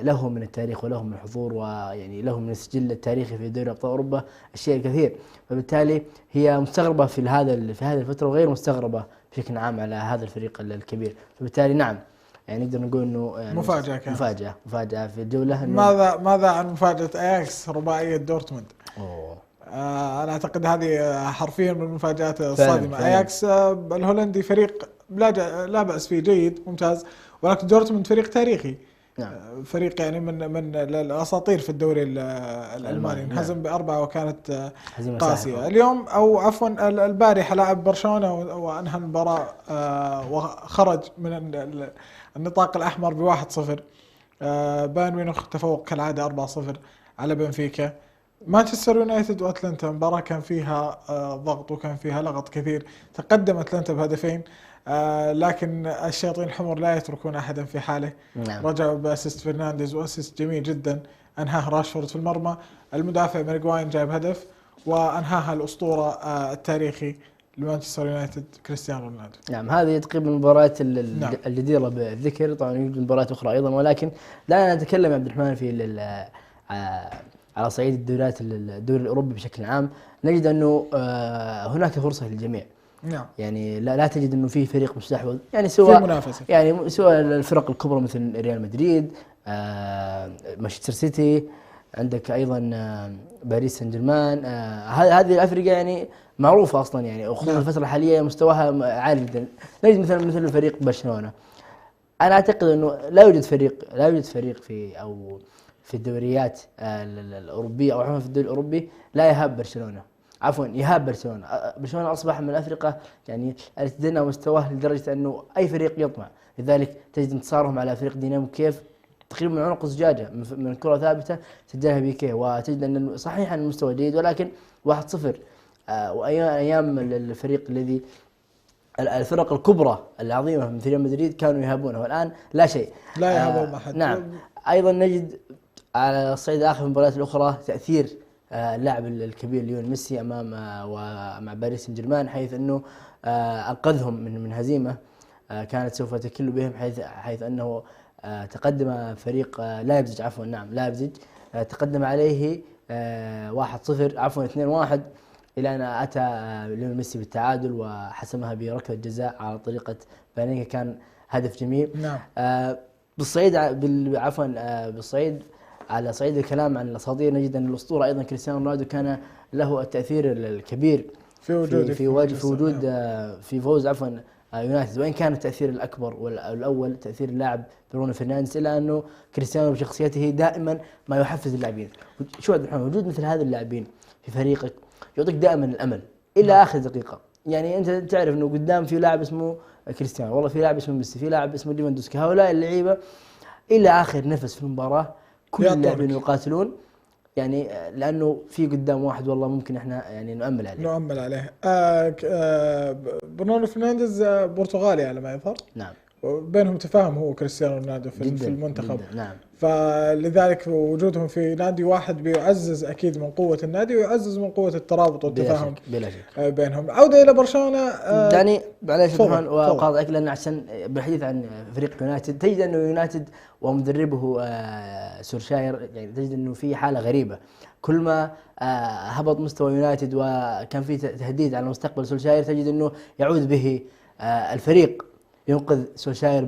C: له من التاريخ وله من الحضور ويعني له من السجل التاريخي في دوري أبطال أوروبا الشيء الكثير، فبالتالي هي مستغربة في هذه الفترة وغير مستغربة بشكل عام على هذا الفريق الكبير، فبالتالي نعم يعني نقدر نقول انه
B: مفاجأة كانت.
C: مفاجأة في الجولة.
B: ماذا عن مفاجأة اياكس رباعية دورتموند؟ انا اعتقد هذه حرفيا من المفاجآت الصادمة. اياكس الهولندي فريق لا بأس فيه، جيد ممتاز، ولكن دورتموند فريق تاريخي. نعم. فريق يعني من الاساطير في الدوري الالماني، انهزم ب4 وكانت قاسية. اليوم او عفوا البارحة لعب برشلونة وانهى المباراة وخرج من النطاق الاحمر ب1-0. بايرن ميونخ تفوق كالعادة 4-0 على بنفيكا. مانشستر يونايتد واتلانتا مباراة كان فيها ضغط وكان فيها لغط كثير، تقدم اتلانتا بهدفين لكن الشياطين الحمر لا يتركون أحدا في حاله. نعم. رجعوا بأسيست فرنانديز وأسيست جميل جدا أنهاه راشفورد في المرمى. المدافع مارغواين جاب هدف وأنهاها الأسطورة التاريخي لمانشستر يونايتد كريستيانو رونالدو.
C: نعم هذه تقريبا المباريات الجديرة بالذكر، طبعا يوجد مباريات أخرى أيضا، ولكن دعنا نتكلم عبد الرحمن في على صعيد الدوري الأوروبي بشكل عام. نجد أنه هناك فرصة للجميع.
B: نعم.
C: يعني لا تجد انه في فريق مستحوذ، يعني سواء الفرق الكبرى مثل ريال مدريد، مانشستر سيتي، عندك ايضا باريس سان جيرمان، هذه الافرقه يعني معروفه اصلا، يعني وخصوصا الفتره الحاليه مستواها عالي جدا. نجد مثل فريق برشلونه. انا اعتقد انه لا يوجد فريق في الدوريات الاوروبيه او في الدوري الاوروبي لا يهاب برشلونه. يهاب برشلونة أصبح من الأفرقة يعني التي دنا مستواه لدرجة أنه أي فريق يطمع، لذلك تجد انتصارهم على فريق دينامو كيف تقريبا من عنق الزجاجة من كرة ثابتة سجلها بيكيه، وتجد أن صحيح أن المستوى جيد ولكن 1-0. وأيام الفريق الذي الفرق الكبرى العظيمة مثل ريال مدريد كانوا يهابونه، والآن لا شيء،
B: لا يهابون أحد.
C: نعم. أيضا نجد على الصعيد الآخر في المباريات الأخرى تأثير اللاعب الكبير ليون ميسي مع باريس سان جيرمان، حيث انه انقذهم من هزيمه كانت سوف تكل بهم، حيث انه تقدم فريق لايبزيج تقدم عليه 2-1 الى ان اتى ليون ميسي بالتعادل وحسمها بركله جزاء على طريقه بانيكا، كان هدف جميل.
B: نعم.
C: بالصعيد على صعيد الكلام عن الأساطير، نجد أن الأسطورة أيضا كريستيانو رونالدو كان له التأثير الكبير في فوز يونايتد، وإن كان التأثير الأكبر والأول تأثير اللاعب برونو فرنانديز، إلا أنه كريستيانو بشخصيته دائما ما يحفز اللاعبين. شو عبد الرحمن، وجود مثل هذا اللاعبين في فريقك يعطيك دائما الأمل إلى آخر دقيقة. يعني أنت تعرف أنه قدام في لاعب اسمه كريستيانو، والله في لاعب اسمه ميسي، في لاعب اسمه ليفاندوسكي، هؤلاء اللعيبة إلى آخر نفس في المباراة كل اللاعبين يقاتلون، يعني لانه في قدام واحد والله ممكن احنا يعني نؤمل عليه.
B: برونو فرنانديز برتغالي على ما يظهر.
C: نعم.
B: بينهم تفاهم هو كريستيانو رونالدو في المنتخب.
C: نعم.
B: فلذلك وجودهم في نادي واحد بيعزز اكيد من قوة النادي ويعزز من قوة الترابط والتفاهم
C: بلا شك.
B: بينهم. عودة الى برشلونة.
C: يعني معليش طبعا وقاطعك، لان عشان بالحديث عن فريق يونايتد تجد انه يونايتد ومدربه سولشاير، يعني تجد انه في حالة غريبة. كل ما هبط مستوى يونايتد وكان في تهديد على مستقبل سولشاير تجد انه يعود به الفريق ينقذ سولشاير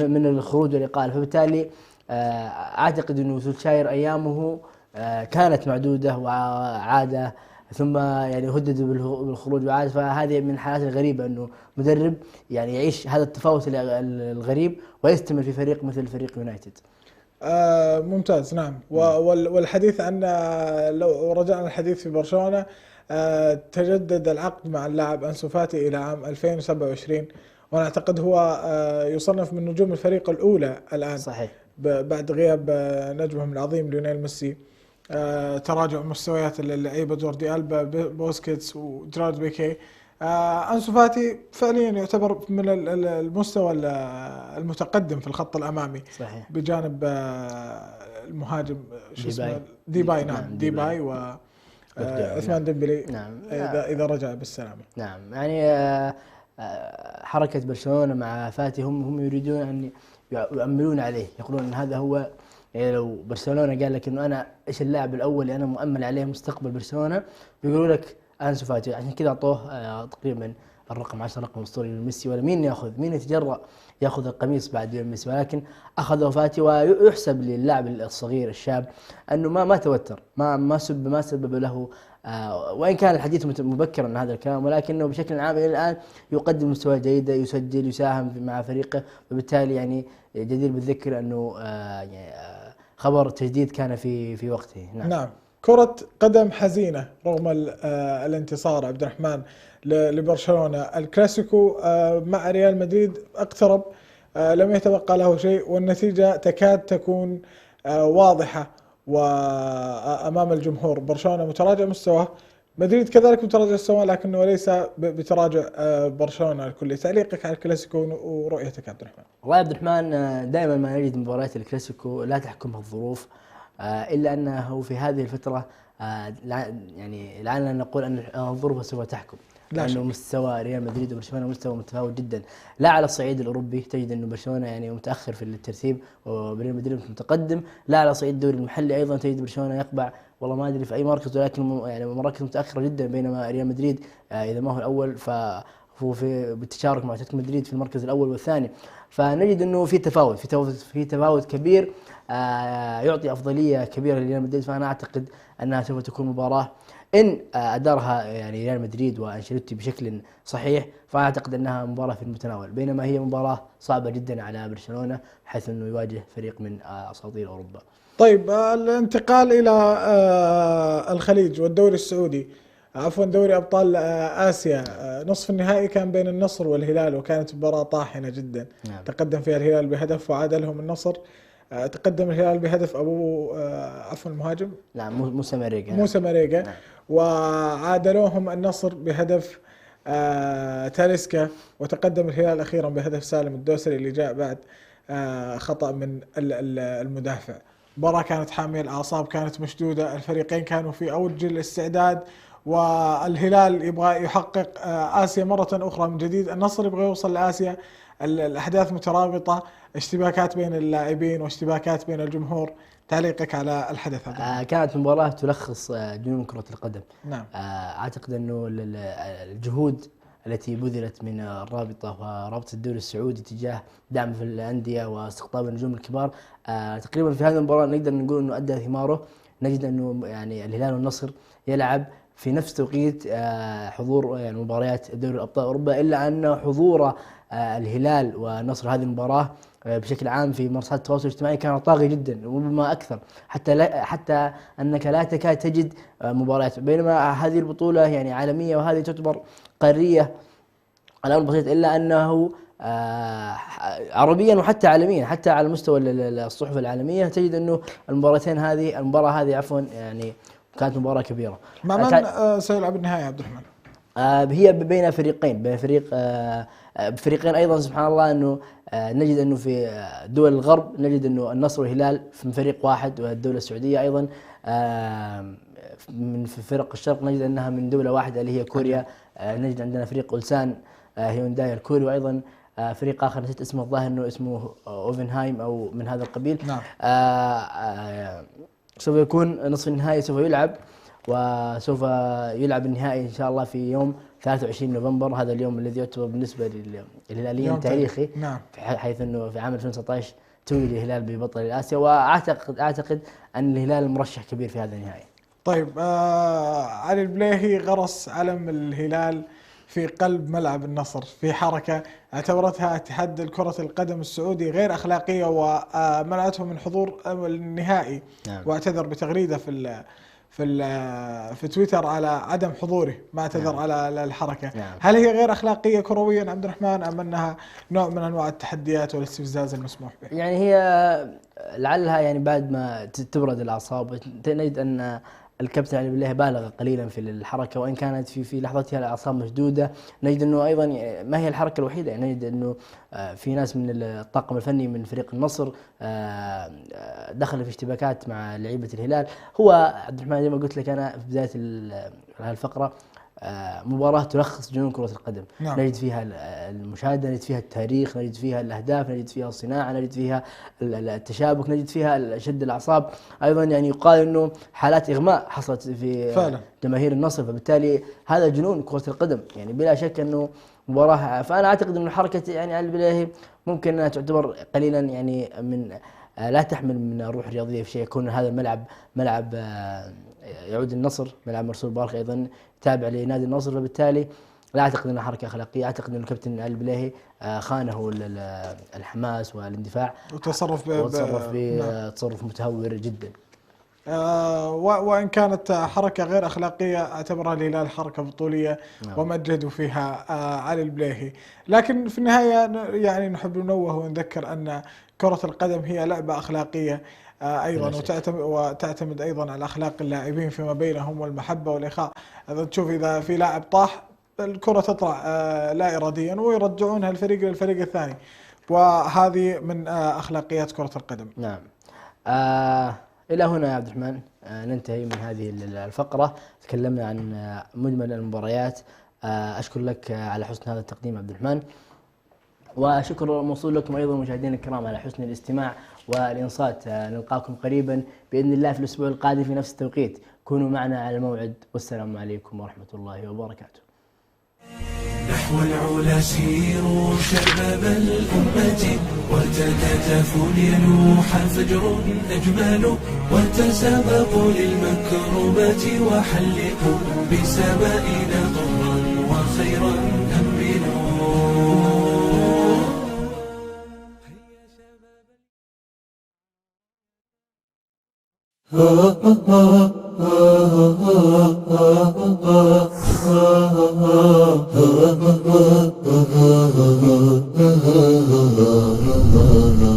C: من الخروج والإقالة. فبالتالي أعتقد أنه سولشاير أيامه كانت معدودة وعادة ثم يعني هددوا بالخروج وعاد. فهذه من الحالات الغريبة أنه مدرب يعني يعيش هذا التفاوت الغريب ويستمر في فريق مثل فريق يونايتد.
B: ممتاز. نعم. والحديث عن لو رجعنا الحديث في برشلونة، تجدد العقد مع اللاعب أنسو فاتي إلى عام 2027، وأنا أعتقد هو يصنف من نجوم الفريق الأولى الآن.
C: صحيح.
B: بعد غياب نجمهم العظيم ليونيل ميسي، تراجع مستويات اللعيبة جوردي ألبا، بوسكيتس، وجيرارد بيكي. أنسو فاتي فعليا يعتبر من المستوى المتقدم في الخط الأمامي.
C: صحيح.
B: بجانب المهاجم شو اسمه ديباي. نعم ديباي وعثمان ديمبلي.
C: نعم.
B: إذا رجع بالسلامة.
C: نعم. يعني حركة برشلونة مع فاتي هم يريدون أن يؤملون عليه، يقولون أن هذا هو. يعني لو برشلونة قال لك إنه أنا إيش اللاعب الأول اللي أنا مؤمل عليه مستقبل برشلونة، بيقولوا لك أنسو فاتي. عشان كذا أعطوه تقريبا الرقم 10، رقم أسطوري لميسي. ولا مين يتجرأ يأخذ القميص بعد ميسي، ولكن أخذه فاتي. ويحسب للاعب الصغير الشاب أنه ما توتر، ما سبب له وإن كان الحديث مبكرا عن هذا الكلام، ولكنه بشكل عام إلى الآن يقدم مستوى جيدة، يسجل، يساهم مع فريقه. وبالتالي يعني جدير بالذكر أنه خبر التجديد كان في وقته.
B: نعم. كرة قدم حزينة رغم الانتصار عبد الرحمن لبرشلونة. الكلاسيكو مع ريال مدريد اقترب، لم يتبقى له شيء، والنتيجة تكاد تكون واضحة وأمام الجمهور. برشلونة متراجع مستواه، مدريد كذلك متراجع مستواه، لكنه ليس بتراجع برشلونة الكلي. تعليقك على الكلاسيكو ورؤيتك عبد الرحمن؟
C: والله عبد الرحمن، دائما ما نجد مباريات الكلاسيكو لا تحكمها الظروف، إلا أنه في هذه الفترة يعني لعلنا نقول أن الظروف سوف تحكم، لأنه مستوى ريال مدريد وبرشلونة مستوى متفاوت جدا. لا على الصعيد الأوروبي تجد أنه برشلونة يعني متأخر في الترتيب وريال مدريد متقدم، لا على صعيد الدوري المحلي أيضا تجد برشلونة يقبع والله ما أدري في أي مركز، ولكن يعني مراكز متأخرة جدا، بينما ريال مدريد إذا ما هو الأول فهو بالتشارك مع أتلتيكو مدريد في المركز الأول والثاني. فنجد أنه في تفاوت كبير يعطي أفضلية كبيرة لريال مدريد. فأنا أعتقد أنها سوف تكون مباراة إن أدارها يعني ريال مدريد وأنشيلوتي بشكل صحيح، فأعتقد أنها مباراة في المتناول، بينما هي مباراة صعبة جدا على برشلونة حيث أنه يواجه فريق من أساطير أوروبا.
B: طيب، الانتقال إلى الخليج والدوري السعودي، عفوا دوري أبطال آسيا. نصف النهائي كان بين النصر والهلال، وكانت مباراة طاحنة جدا. نعم. تقدم فيها الهلال بهدف وعاد لهم النصر. تقدم الهلال بهدف عفوا المهاجم
C: موسى ماريجا.
B: نعم. وعادلوهم النصر بهدف تاليسكا، وتقدم الهلال أخيرا بهدف سالم الدوسري اللي جاء بعد خطأ من المدافع. مباراة كانت حامية الأعصاب، كانت مشدودة، الفريقين كانوا في أوج الاستعداد، والهلال يبغى يحقق آسيا مرة أخرى من جديد، النصر يبغى يوصل لآسيا. الأحداث مترابطة، اشتباكات بين اللاعبين واشتباكات بين الجمهور. تعليقك على الحدث هذا؟
C: كانت مباراة تلخص جنون كرة القدم.
B: نعم.
C: أعتقد أنه الجهود التي بذلت من الرابطة ورابطة الدوري السعودي تجاه دعم في الأندية واستقطاب النجوم الكبار تقريبا في هذه المباراة نقدر نقول أنه أدى ثماره. نجد أنه يعني الهلال والنصر يلعب في نفس توقيت حضور يعني مباريات دوري الأبطال أوروبا، إلا أن حضور الهلال والنصر هذه المباراة بشكل عام في منصات التواصل الاجتماعي كان طاغي جدا وربما أكثر، حتى أنك لا تكاد تجد مباريات، بينما هذه البطولة يعني عالمية وهذه تعتبر قارية الأمر بسيط، إلا أنه عربيا وحتى عالميا، حتى على مستوى الصحف العالمية تجد أنه المباراة هذه عفوا يعني كانت مباراة كبيرة.
B: مع من سيلعب النهائي عبد الرحمن؟
C: هي بين فريقين، بفريقين أيضا سبحان الله، أنه نجد أنه في دول الغرب نجد أنه النصر والهلال في فريق واحد، والدولة السعودية أيضا من فرق الشرق نجد أنها من دولة واحدة اللي هي كوريا. نجد عندنا فريق أولسان هيونداي الكوري، وأيضا فريق آخر نسيت اسمه، الظاهر أنه اسمه أوفنهايم أو من هذا القبيل.
B: نعم.
C: سوف يكون نصف النهائي سوف يلعب، وسوف يلعب النهائي إن شاء الله في يوم 23 نوفمبر. هذا اليوم الذي يعتبر بالنسبة للهلاليين تاريخي.
B: نعم.
C: حيث أنه في عام 2019 توج الهلال ببطل آسيا، وأعتقد أن الهلال مرشح كبير في هذا النهائي.
B: طيب علي البليهي غرس علم الهلال في قلب ملعب النصر في حركة اعتبرتها اتحاد كرة القدم السعودي غير أخلاقية ومنعته من حضور النهائي. نعم. واعتذر بتغريدة في تويتر على عدم حضوره، ما اعتذر. نعم. على الحركة. نعم. هل هي غير أخلاقية كرويا عبد الرحمن أم أنها نوع من أنواع التحديات والاستفزاز المسموح به؟
C: يعني هي لعلها يعني بعد ما تبرد الأعصاب نجد أن الكابتن علي بالله بالغ قليلا في الحركه، وان كانت في لحظتها الاعصاب مشدوده. نجد انه ايضا ما هي الحركه الوحيده، يعني نجد انه في ناس من الطاقم الفني من فريق النصر دخل في اشتباكات مع لعيبه الهلال. هو عبد الرحمن زي ما قلت لك انا في بدايه الفقره، مباراة تلخص جنون كرة القدم. نعم. نجد فيها المشاهدة، نجد فيها التاريخ، نجد فيها الأهداف، نجد فيها الصناعة، نجد فيها التشابك، نجد فيها شد الأعصاب. أيضا يعني يقال أنه حالات إغماء حصلت في فعلا جماهير النصر، فبالتالي هذا جنون كرة القدم يعني بلا شك أنه مباراة. فأنا أعتقد أنه حركة يعني علي البليهي ممكن أنها تعتبر قليلا يعني من لا تحمل من الروح الرياضية في شيء. يكون هذا الملعب ملعب يعود النصر، ملعب مرسول بارك أيضا تابع لنادي النصر، فبالتالي لا أعتقد أنها حركة أخلاقية. أعتقد أن الكابتن علي البليهي خانه الحماس والاندفاع
B: وتصرف
C: بتصرف متهور جدا.
B: وإن كانت حركة غير أخلاقية اعتبرها الهلال حركة بطولية. نعم. ومجدوا فيها علي البليهي. لكن في النهاية يعني نحب ننوه ونذكر أن كرة القدم هي لعبة أخلاقية أيضا، وتعتمد أيضا على أخلاق اللاعبين فيما بينهم والمحبة والإخاء. إذا تشوف إذا في لاعب طاح الكرة تطلع لا إراديا ويرجعونها الفريق للفريق الثاني، وهذه من أخلاقيات كرة القدم.
C: نعم. إلى هنا يا عبد الرحمن ننتهي من هذه الفقرة. تكلمنا عن مجمل المباريات. أشكر لك على حسن هذا التقديم عبد الرحمن، وشكر موصول لكم أيضا مشاهدينا الكرام على حسن الاستماع والإنصات. نلقاكم قريبا بإذن الله في الأسبوع القادم في نفس التوقيت. كونوا معنا على الموعد، والسلام عليكم ورحمة الله وبركاته.
A: نحو العلا سيروا شباب الأمة، وتكاتفوا لينوح فجر أجمل، وتسابقوا للمكرمات وحلقوا بسمائنا طرا وخيرا أمنوا.